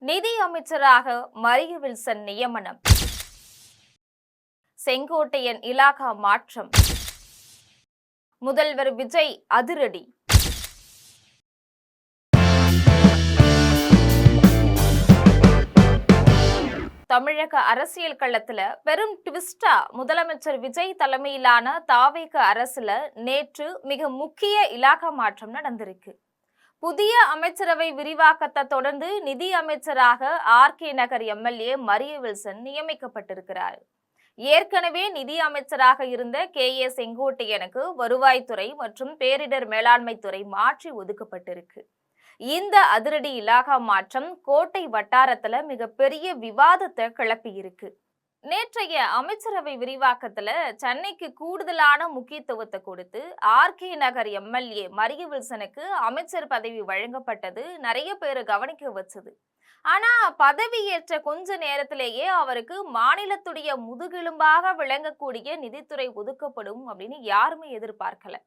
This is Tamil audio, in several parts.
நிதி அமைச்சராக மரிய வில்சன் நியமனம். செங்கோட்டையன் இலாகா மாற்றம். முதல்வர் விஜய் அதிரடி. தமிழக அரசியல் களத்துல பெரும் ட்விஸ்டா முதலமைச்சர் விஜய் தலைமையிலான தாவேக அரசுல நேற்று மிக முக்கிய இலாகா மாற்றம் நடந்திருக்கு. புதிய அமைச்சரவை விரிவாக்கத்தை தொடர்ந்து நிதி அமைச்சராக ஆர்கே நகர் எம்எல்ஏ மரிய வில்சன் நியமிக்கப்பட்டிருக்கிறார். ஏற்கனவே நிதி அமைச்சராக இருந்த KA செங்கோட்டையனுக்கு வருவாய்த்துறை மற்றும் பேரிடர் மேலாண்மை துறை மாற்றி ஒதுக்கப்பட்டிருக்கு. இந்த அதிரடி இலாகா மாற்றம் கோட்டை வட்டாரத்துல மிகப்பெரிய விவாதத்தை கிளப்பி இருக்கு. நேற்றைய அமைச்சரவை விரிவாக்கத்துல சென்னைக்கு கூடுதலான முக்கியத்துவத்தை கொடுத்து ஆர்கே நகர் எம்எல்ஏ மரிய வில்சனுக்கு அமைச்சர் பதவி வழங்கப்பட்டது நிறைய பேரை கவனிக்க வச்சது. ஆனா பதவியேற்ற கொஞ்ச நேரத்திலேயே அவருக்கு மாநிலத்துடைய முதுகெலும்பாக விளங்கக்கூடிய நிதித்துறை ஒதுக்கப்படும் அப்படின்னு யாருமே எதிர்பார்க்கல.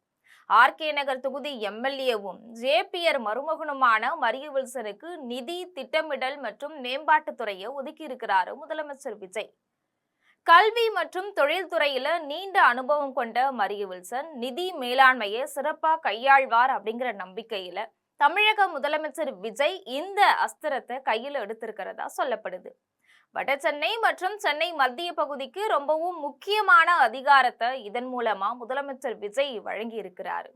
ஆர்கே நகர் தொகுதி எம்எல்ஏவும் ஜேபிஆர் மருமகனுமான மரிய வில்சனுக்கு நிதி, திட்டமிடல் மற்றும் மேம்பாட்டுத்துறையை ஒதுக்கி இருக்கிறாரு முதலமைச்சர் விஜய். கல்வி மற்றும் தொழில்துறையில நீண்ட அனுபவம் கொண்ட மரிய வில்சன் நிதி மேலாண்மையை சிறப்பா கையாள்வார் அப்படிங்கிற நம்பிக்கையில தமிழக முதலமைச்சர் விஜய் இந்த அஸ்திரத்தை கையில் எடுத்திருக்கிறதா சொல்லப்படுது. வட சென்னை மற்றும் சென்னை மத்திய பகுதிக்கு ரொம்பவும் முக்கியமான அதிகாரத்தை இதன் மூலமா முதலமைச்சர் விஜய் வழங்கி இருக்கிறாரு.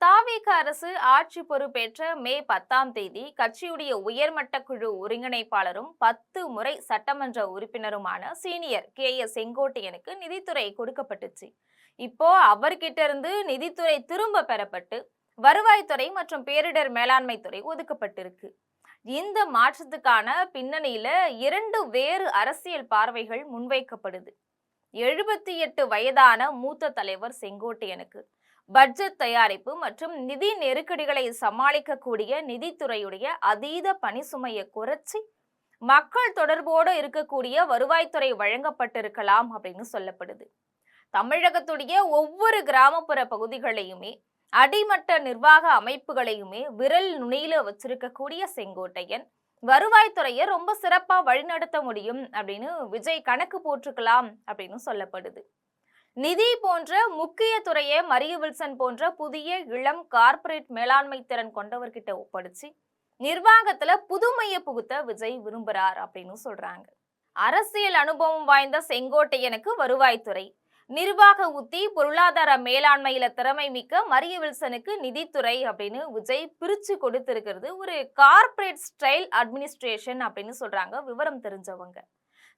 தாவேக அரசு ஆட்சி பொறுப்பேற்ற மே 10ஆம் தேதி கட்சியுடைய உயர்மட்ட குழு ஒருங்கிணைப்பாளரும் 10 முறை சட்டமன்ற உறுப்பினருமான சீனியர் KA செங்கோட்டையனுக்கு நிதித்துறை கொடுக்கப்பட்டுச்சு. இப்போ அவர்கிட்ட இருந்து நிதித்துறை திரும்ப பெறப்பட்டு வருவாய்த்துறை மற்றும் பேரிடர் மேலாண்மை துறை ஒதுக்கப்பட்டிருக்கு. இந்த மாற்றத்துக்கான பின்னணியில 2 வேறு அரசியல் பார்வைகள் முன்வைக்கப்படுது. 78 வயதான மூத்த தலைவர் செங்கோட்டையனுக்கு பட்ஜெட் தயாரிப்பு மற்றும் நிதி நெருக்கடிகளை சமாளிக்கக்கூடிய நிதித்துறையுடைய அதீத பணி சுமையை குறைச்சி மக்கள் தொடர்போடு இருக்கக்கூடிய வருவாய்த்துறை வழங்கப்பட்டிருக்கலாம் அப்படின்னு சொல்லப்படுது. தமிழகத்துடைய ஒவ்வொரு கிராமப்புற பகுதிகளையுமே அடிமட்ட நிர்வாக அமைப்புகளையுமே விரல் நுனியில வச்சிருக்கக்கூடிய செங்கோட்டையன் வருவாய்த்துறையை ரொம்ப சிறப்பா வழிநடத்த முடியும் அப்படின்னு விஜய் கணக்கு போட்டுக்கலாம் அப்படின்னு சொல்லப்படுது. நிதி போன்ற முக்கிய துறையை மரிய வில்சன் போன்ற புதிய இளம் கார்ப்பரேட் மேலாண்மை திறன் கொண்டவர்கிட்ட ஒப்படைச்சு நிர்வாகத்துல புதுமையை புகுத்த விஜய் விரும்புறார் அப்படின்னு சொல்றாங்க. அரசியல் அனுபவம் வாய்ந்த செங்கோட்டையனுக்கு வருவாய்த்துறை, நிர்வாக உத்தி, பொருளாதார மேலாண்மையில திறமை மிக்க மரிய வில்சனுக்கு நிதித்துறை அப்படின்னு விஜய் பிரிச்சு கொடுத்திருக்கிறது ஒரு கார்ப்பரேட் ஸ்டைல் அட்மினிஸ்ட்ரேஷன் அப்படின்னு சொல்றாங்க விவரம் தெரிஞ்சவங்க.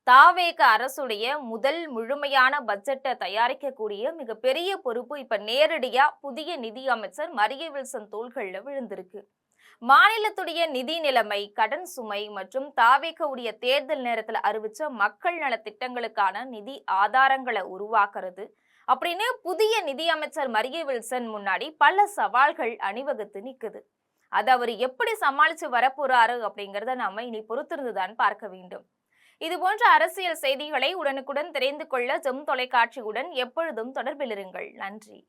தாவேக அரசுடைய முதல் முழுமையான பட்ஜெட்டை தயாரிக்கக்கூடிய மிகப்பெரிய பொறுப்பு இப்ப நேரடியா புதிய நிதி அமைச்சர் மரிய வில்சன் தோள்கள்ல விழுந்திருக்கு. மாநிலத்துடைய நிதி நிலைமை, கடன் சுமை மற்றும் தாவேகவுடைய தேர்தல் நேரத்துல அறிவிச்ச மக்கள் நல திட்டங்களுக்கான நிதி ஆதாரங்களை உருவாக்குறது அப்படின்னு புதிய நிதி அமைச்சர் மரிய வில்சன் முன்னாடி பல சவால்கள் அணிவகுத்து நிக்குது. அதை அவர் எப்படி சமாளிச்சு வரப்போறாரு அப்படிங்கறத நாம இனி பொறுத்திருந்துதான் பார்க்க வேண்டும். இது போன்ற அரசியல் செய்திகளை உடனுக்குடன் தெரிந்து கொள்ள ஜெம் தொலைக்காட்சியுடன் எப்பொழுதும் தொடர்பில் இருங்கள். நன்றி.